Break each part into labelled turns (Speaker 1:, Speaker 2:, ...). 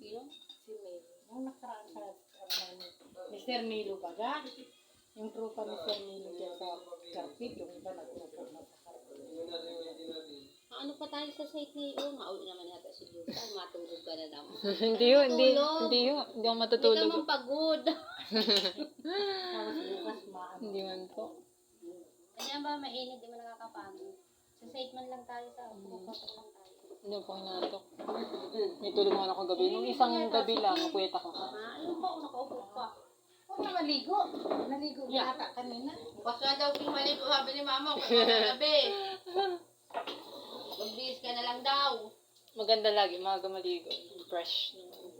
Speaker 1: Sino?
Speaker 2: Si Mel. Nung nakaraan sa Mr. Milo baga. Yung trupa ni Mr. Milo dyan sa carpet. Yung iba nagpunta sa carpet.
Speaker 1: Ano pa tayo sa site ni mauwi naman yata si Lusa. Matulog ka na naman.
Speaker 3: Hindi yun, hindi ako
Speaker 1: Hindi ka
Speaker 3: matutulog.
Speaker 1: man pagod.
Speaker 2: Tapos bukas maano.
Speaker 3: Hindi man po.
Speaker 1: Kaya ba mainit, di mo nakakapagod. Sa site man lang tayo sa pupatok lang tayo.
Speaker 3: Hindi po hinatok. May tulog mo ako kagabi. Nung isang gabi lang, napuyat ako.
Speaker 1: Ano pa, nakaupo pa.
Speaker 2: Huwag na maligo. Naligo yata kanina.
Speaker 1: Bukas nga daw kung maligo, sabi ni mama, kung gabi. Magbihis ka na lang daw.
Speaker 3: Maganda lagi, maaga maligo. Fresh.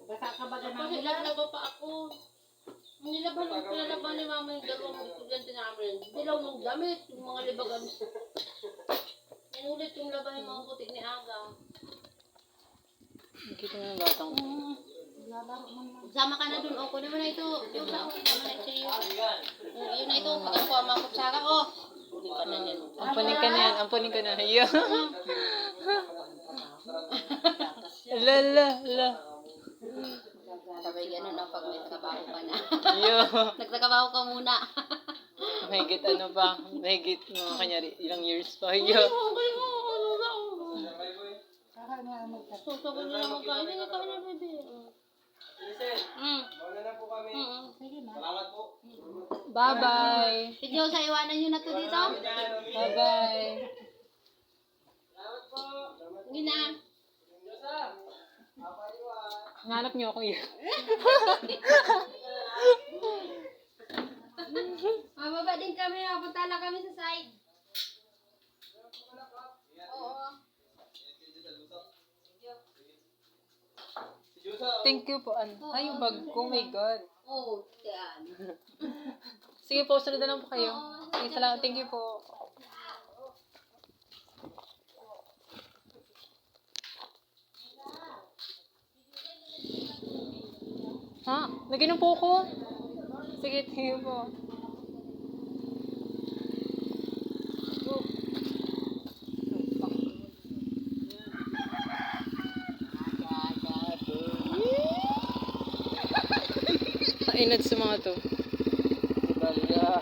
Speaker 2: Basta ka baga
Speaker 1: Kasi
Speaker 2: namin.
Speaker 1: naglaba pa ako. Pinalaban ni mama yung dalawang estudyante namin. Dilaw ng damit, yung mga libagan. Inulit yung laban ng mga putik ni Aga.
Speaker 3: Nakita mo ng batang.
Speaker 2: Lalaro man lang.
Speaker 1: Sama ka na dun, o kunin mo na ito. Yung sa sama na ito yun na ito, pag ako ang mga kutsara, oh. Kunin ka na yan.
Speaker 3: Ampunin ka na yan, ampunin ka na. Yo. La.
Speaker 1: Sabay gano'n ang pag may trabaho ka na.
Speaker 3: Yo.
Speaker 1: Nagtrabaho ka muna.
Speaker 3: Mahigit ano pa, mahigit mga kanyari, ilang years pa. Yo.
Speaker 1: Okay mo, ano na.
Speaker 2: Saka nga magkakaroon.
Speaker 1: So, sabi nila magkain, hindi ka na bebe.
Speaker 4: Mauna na po kami.
Speaker 2: Sige na.
Speaker 4: Salamat po.
Speaker 3: Bye-bye.
Speaker 1: Si Diyos, iwanan nyo na to dito.
Speaker 3: Bye-bye.
Speaker 4: Salamat po.
Speaker 1: Hindi na.
Speaker 4: Diyosa. Papaiwan.
Speaker 3: Hanap niyo ako yun.
Speaker 1: Mababa din kami, mapunta lang kami sa side. Oo.
Speaker 4: Si Diyosa.
Speaker 3: Thank you po. Ay, yung bag ko. Oh my God.
Speaker 1: Oo, yan.
Speaker 3: Sige po, sunod na lang po kayo. Sige, salamat. Thank you po. Ha? Naginom po ako. Sige, thank you po. Mainat sa mga to.
Speaker 4: Italia.